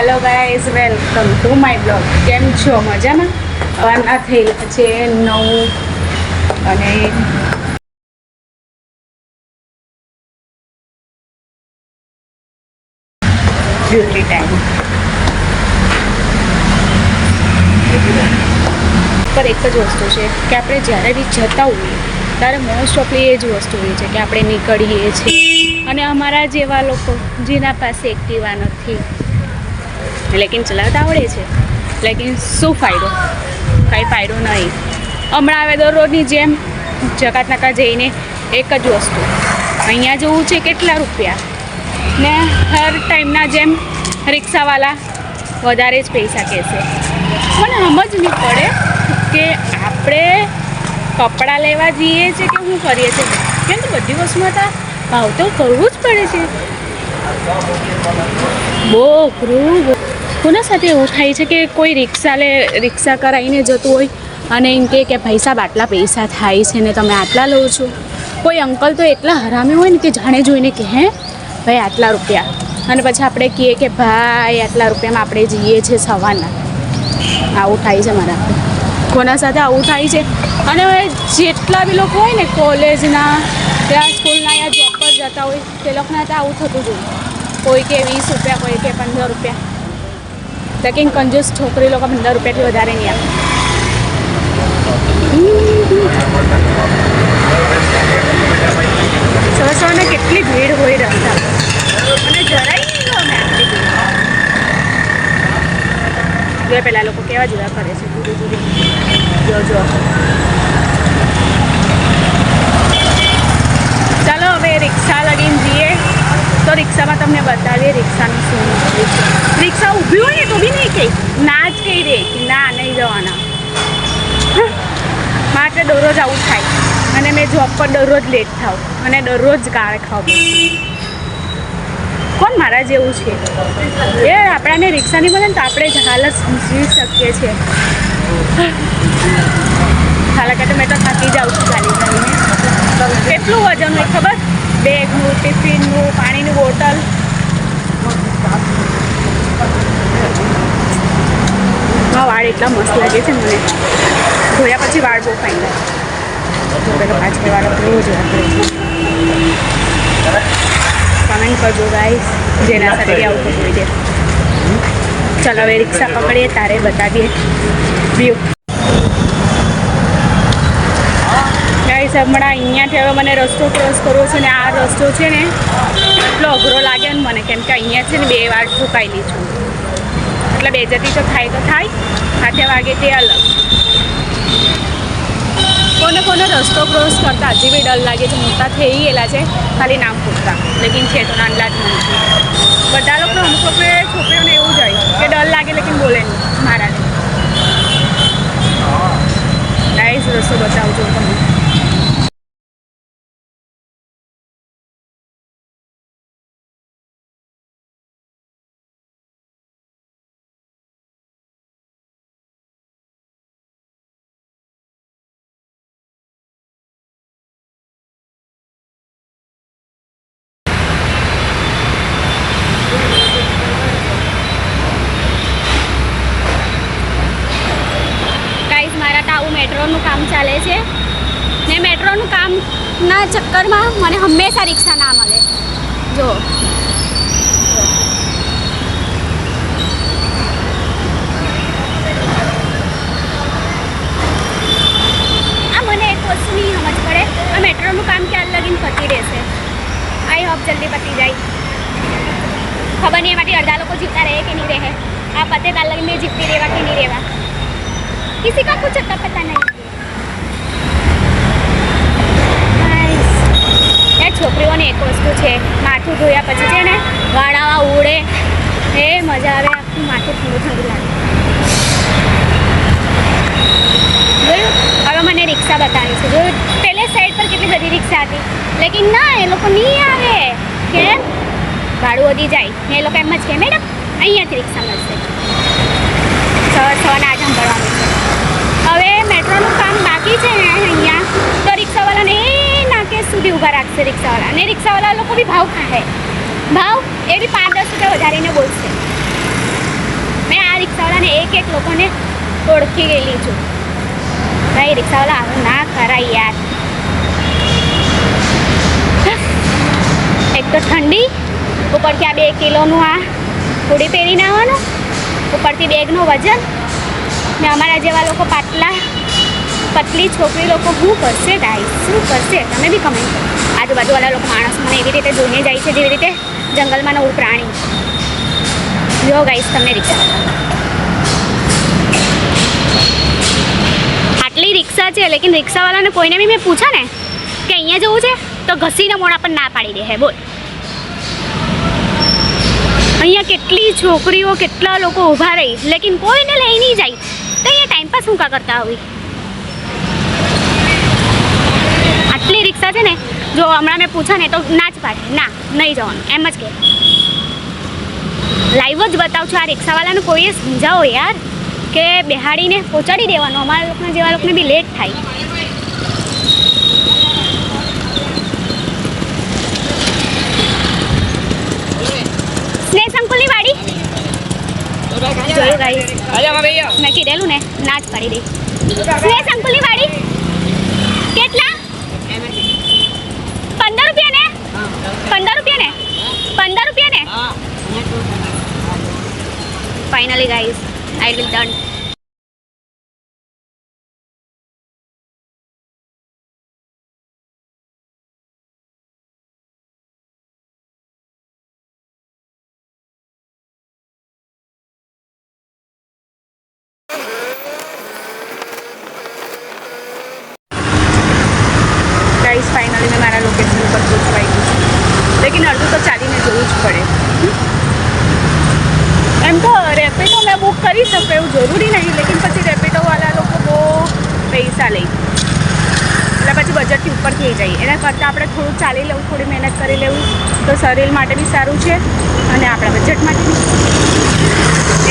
Hello guys, welcome to my blog. કેમ છો? મજામાં? સવારના થયેલા છે 9 અને ડ્યુટી ટાઈમ પર એક જ વસ્તુ છે કે આપણે જ્યારે બી જતા હોઈએ ત્યારે મોસ્ટ ઓફલી એ જ વસ્તુ હોય છે કે આપણે નીકળીએ છીએ અને અમારા જેવા લોકો જેના પાસે એક્ટિવા નથી લેકિન ચલાવતા આવડે છે, લેકિન શું ફાયદો? કાંઈ ફાયદો નહીં. હમણાં હવે દરરોજની જેમ જકાતનાકા જઈને એક જ વસ્તુ, અહીંયા જવું છે કેટલા રૂપિયા, ને હર ટાઈમના જેમ રિક્ષાવાળા વધારે જ પૈસા કહેશે. મને સમજ નહીં પડે કે આપણે કપડાં લેવા જઈએ છીએ કે શું કરીએ છીએ, કેમ કે બધી વસ્તુમાં તો ભાવ તો કરવું જ પડે છે. બહુ અઘરું. કોના સાથે એવું થાય છે કે કોઈ રિક્ષા કરાવીને જતું હોય અને એમ કે પૈસા બાટલા પૈસા થાય છે ને તમે આટલા લો છો. કોઈ અંકલ તો એટલા હરામી હોય ને કે જાણે જોઈને કે હે ભાઈ આટલા રૂપિયા, અને પછી આપણે કહીએ કે ભાઈ આટલા રૂપિયામાં આપણે જઈએ છીએ સવારના. આવું થાય છે મારા કોના સાથે આવું થાય છે. અને જેટલા બી લોકો હોય ને કોલેજના ત્યાં સ્કૂલના યા જોબ પર જતા હોય તે લોકોના ત્યાં આવું થતું જોઈએ. કોઈ કે 20 રૂપિયા, કોઈ કે 15 રૂપિયા. લેકિન કંજૂસ છોકરી લોકો 15 રૂપિયાથી વધારે નહીં આપે. સવારે કેટલી ભીડ હોય રસ્તા પર, અને જરાય નહીં ગમે આટલી ભીડ. જો પેલા લોકો કેવા જોયા કરે છે, ધીરે જો. ચાલો હવે રિક્ષા લગીને જઈએ તો રિક્ષામાં તમને બતાવીએ રિક્ષાનું શું છે. રિક્ષા ઊભી હોય ને તો બી નહીં કહી, ના જ કહી દે કે ના નહીં જવાના. માટે દરરોજ આવું થાય, અને મેં જોબ પર દરરોજ લેટ થાવ અને દરરોજ ગાળ ખાવ. કોણ મારા જેવું છે? એ આપણાને રિક્ષા નહીં મળે ને તો આપણે જ હાલત સમજી શકીએ છીએ. હાલાકી મેં તો થાકી જાઉં છું ચાલીને. કેટલું વજન હોય ખબર? બેગનું, ટિફિનનું, પાણીની બોટલ. વાળ એટલા મસ્ત લાગે છે મને, ધોયા પછી વાળ બહુ ફાઇન લાગે. પાછળ વાળા બહુ જ વાપરે છે. કમેન્ટ કરજો ગાઈસ જેના સાથે બી આવું થતું હોય છે. ચાલો હવે રિક્ષા પકડીએ તારે બતાવીએ વ્યૂ. ગાઈસ હમણાં અહીંયાથી હવે મને રસ્તો ક્રોસ કરવો છે, ને આ રસ્તો છે ને એટલો અઘરો લાગે ને મને, કેમ કે અહીંયા છે ને 2 વાર ઠોકાયેલી છું. એટલે બેજતી તો થાય, હાથે વાગે તે અલગ. કોને રસ્તો ક્રોસ કરતા હજી બી ડર લાગે છે. મોટા થઈ ગયેલા છે ખાલી નામ પૂછતા, લેકિન છે તો નાનલા જ નથી. બધા લોકો અમુક લોકો છોકરીઓને એવું જ હોય કે ડર લાગે લેકિન બોલે નહીં. મારાને ગાઈસ રસ્તો બતાવજો તમે. મેટ્રોનું કામ ચાલે છે ને મેટ્રોનું કામના ચક્કરમાં મને હંમેશા રિક્ષા ના મળે. જો આ મને એક વસ્તુ નહીં સમજ પડે, આ મેટ્રોનું કામ ક્યાં લગીને પતી રહેશે? આઈ હોપ જલ્દી પતી જાય. ખબર નહીં એમાંથી અડધા લોકો જીવતા રહે કે નહીં રહે. આ પતે કાલ લગીને મેં જીવતી રહેવા કે નહીં રહેવા, किसी का कुछ अता पता नहीं. એ છોકરીઓને એક વસ્તુ છે, માથું ધોયા પછી છે ને વાળાવા ઉડે એ મજા આવે. આખું માથું ઠંડુ લાગે. જોયું? હવે મને રિક્ષા બતાવી છે. જોયું પહેલે સાઈડ પર કેટલી બધી રિક્ષા હતી, લેકિન ના એ લોકો નહીં આવે. કેમ? ભાડું વધી જાય ને એ લોકો એમ જ કે મેડમ અહીંયાથી રિક્ષા મળશે. સવારના આજ સાંભળવાનું છે. હવે મેટ્રોનું કામ બાકી છે ને અહીંયા, તો રિક્ષાવાળાને એ નાકે સુધી ઊભા રાખશે રિક્ષાવાળા. અને રિક્ષાવાળા લોકો બી ભાવ ખાય. ભાવ એ બી 5-10 રૂપિયા વધારીને બોલશે. એક લોકોને ઓળખી ગયેલી છું. ભાઈ રિક્ષાવાળા આવું ના કરાય યાર. એક તો ઠંડી, ઉપરથી આ 2 કિલોનું આ હુડી પહેરીને આવવાનું, ઉપરથી બેગનું વજન ને અમારા જેવા લોકો પતલી છોકરી લોકો શું કરશે ગાઈસ, શું કરશે? તમે બી કમેન્ટ કરો. આજુબાજુવાળા લોકો માણસ મને એવી રીતે જોઈને જાય છે જેવી રીતે જંગલમાં નવું પ્રાણી. જો ગાઈસ તમને રિક્ષા આટલી રિક્ષા છે, લેકિન રિક્ષાવાળાને કોઈને બી મેં પૂછા ને કે અહીંયા જવું છે તો ઘસીને મોડા પર ના પાડી દે હે. બોલ, અહીંયા કેટલી છોકરીઓ કેટલા લોકો ઊભા રહી, લેકિન કોઈને લઈ નહીં જાય. તો અહીંયા ટાઈમપાસ શું કરતા હોય? આટલી રિક્ષા છે ને, જો હમણાં મેં પૂછા ને તો ના જ પાડે, ના નહીં જવાનું એમ જ કે. લાઈવ જ બતાવું છું. આ રિક્ષાવાળાને કોઈએ સમજાવો યાર કે બેહાડીને પહોંચાડી દેવાનું. અમારા લોકોના જેવા લોકોને બી લેટ થાય. સ્નેહ અંકુલની વાડી જોયું ગાઈસ, મેં કીધેલું ને ના જ પાડી દે. સ્નેહ અંકુલની વાડી કેટલા? 15 રૂપિયા ને? 15 રૂપિયા ને? 15 રૂપિયા ને? Finally guys, I will done. Guys finally મેં મારા લોકેશન ઉપર પહોંચવાઈ ગયું છું, લેકિન અડધું તો ચાલીને જવું જ પડે. એમ તો રેપિડો મેં બુક કરી શકું એવું જરૂરી નહીં, લેકિન પછી રેપિડોવાળા લોકો બહુ પૈસા લે એટલે પછી બજેટથી ઉપર થઈ જાય. એના કરતાં આપણે થોડું ચાલી લેવું, થોડી મહેનત કરી લેવું તો શરીર માટે બી સારું છે અને આપણા બજેટ માટે બી.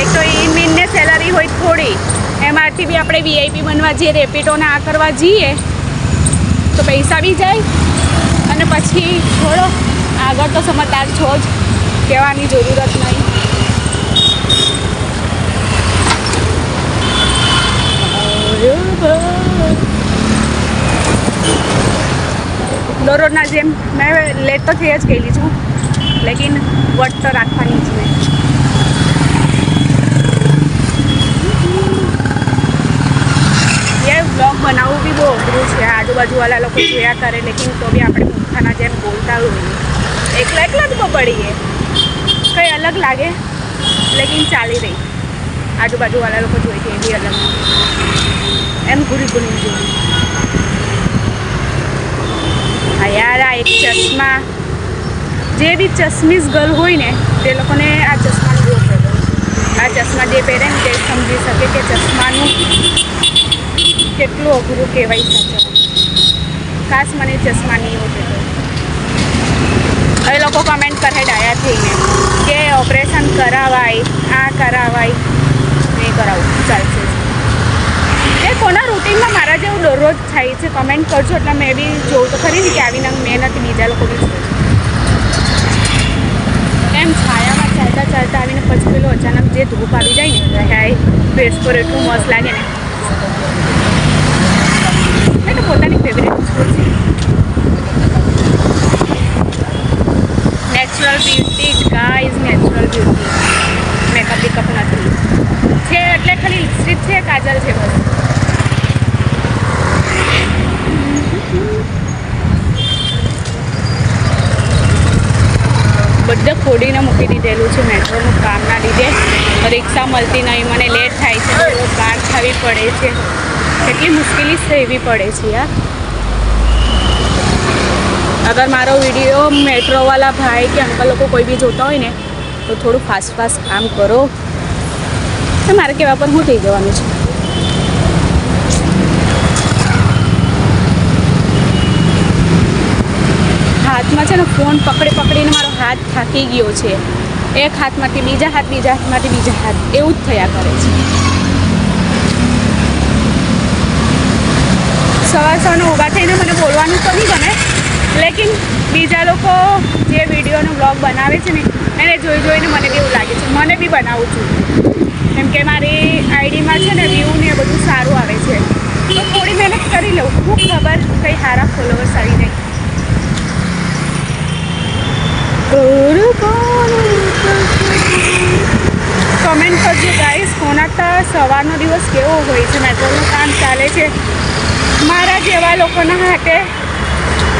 એક તો ઇનમિનને સેલરી હોય થોડી, એમાંથી બી આપણે VIP બનવા જઈએ, રેપિડોને આ કરવા જઈએ તો પૈસા બી જાય અને પછી થોડો આગળ તો સમજદાર છો જ, કહેવાની જરૂરત નહીં. દરરોજના જેમ મેં લેટ તો થઈ જ ગયેલી છું, લેકિન વટ તો રાખવાની જ નહીં. એ બ્લોગ બનાવવું બી બહુ અઘરું છે. આજુબાજુવાળા લોકો જોયા કરે, લેકિન તો બી આપણે મૂર્ખાના જેમ બોલતા હોઈએ. એકલા જ પડીએ, કંઈ અલગ લાગે, લેકિન ચાલી રહી. આજુબાજુવાળા લોકો જોઈ છે એ બી અલગ, એમ ઘૂરી જોઈએ. હા યાર, આ એક ચશ્મા, જે બી ચશ્મીસ ગર્લ હોય ને તે લોકોને આ ચશ્માનું બહુ ફાયદો. આ ચશ્મા જે પહેરે ને તે સમજી શકે કે ચશ્માનું કેટલું અઘરું કહેવાય સાચું. ખાસ મને ચશ્મા નહીં હોતે તો એ લોકો કમેન્ટ કરે ડાયા થઈને કે ઓપરેશન કરાવાય, આ કરાવાય, નહીં કરાવું ચાલશે. એ કોના રૂટીનમાં મારા જેવું દરરોજ થાય છે કમેન્ટ કરજો, એટલે મેં બી જોઉં તો ખરી ને કે આવીને મેં નથી, બીજા લોકો બી જોયું. એમ છાયામાં ચાલતા આવીને પછી પેલું અચાનક જે ધૂપ આવી જાય ને, હાય ફેસ પર એટલું મસ્ત લાગે ને. એટલે પોતાની ફેવરેટ વસ્તુ છે. Natural beauty guys, natural beauty. Makeup backup નથી છે, એટલે ખાલી લિપસ્ટિક છે, કાજલ છે બસ. બધે ખોડીને મૂકી દીધેલું છે મેટ્રોનું કામના લીધે. રિક્ષા મળતી નહીં, મને લેટ થાય છે, કાર ખાવી પડે છે, કેટલી મુશ્કેલી સહેવી પડે છે યાર. અગર મારો વિડીયો મેટ્રોવાળા ભાઈ કે અંકલ લોકો કોઈ બી જોતા હોય ને તો થોડું ફાસ્ટ કામ કરો. તો મારે કહેવા પર શું થઈ જવાનું છે. હાથમાં છે ને ફોન પકડીને મારો હાથ થાકી ગયો છે. એક હાથમાંથી બીજા હાથ, બીજા હાથમાંથી બીજા હાથ, એવું જ થયા કરે છે. સવારનો ઊભા થઈને મને બોલવાનું તો નહીં ગમે, લેકિન બીજા લોકો જે વિડીયોનો બ્લોગ બનાવે છે ને એને જોઈને મને બી એવું લાગે છે મને બી બનાવું છું. કેમ કે મારી આઈડીમાં છે ને વ્યૂ ને એ બધું સારું આવે છે, તો થોડી મહેનત કરી લઉં. હું ખબર કંઈ સારા ફોલોવર્સ આવી જાય. કમેન્ટ કરજો ગાઈસ, કોના સવારનો દિવસ કેવો હોય છે. મેટ્રોનું કામ ચાલે છે. મારા જેવા લોકોના હાથે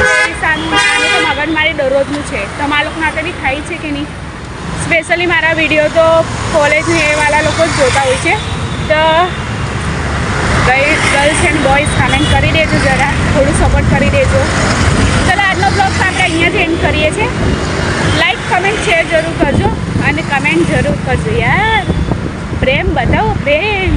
પૈસાનું તો મગજમારી દરરોજનું છે. તમારા લોકો માટે બી થાય છે કે નહીં? સ્પેશિયલી મારા વિડીયો તો કોલેજને એવાળા લોકો જ જોતા હોય છે. તો ગર્લ્સ એન્ડ બોયઝ કમેન્ટ કરી દેજો, જરા થોડું સપોર્ટ કરી દેજો. ચલો આજનો બ્લોગ આપણે અહીંયાથી એન્ડ કરીએ છીએ. લાઈક કમેન્ટ શેર જરૂર કરજો અને કમેન્ટ જરૂર કરજો યાર. પ્રેમ બતાવો, પ્રેમ.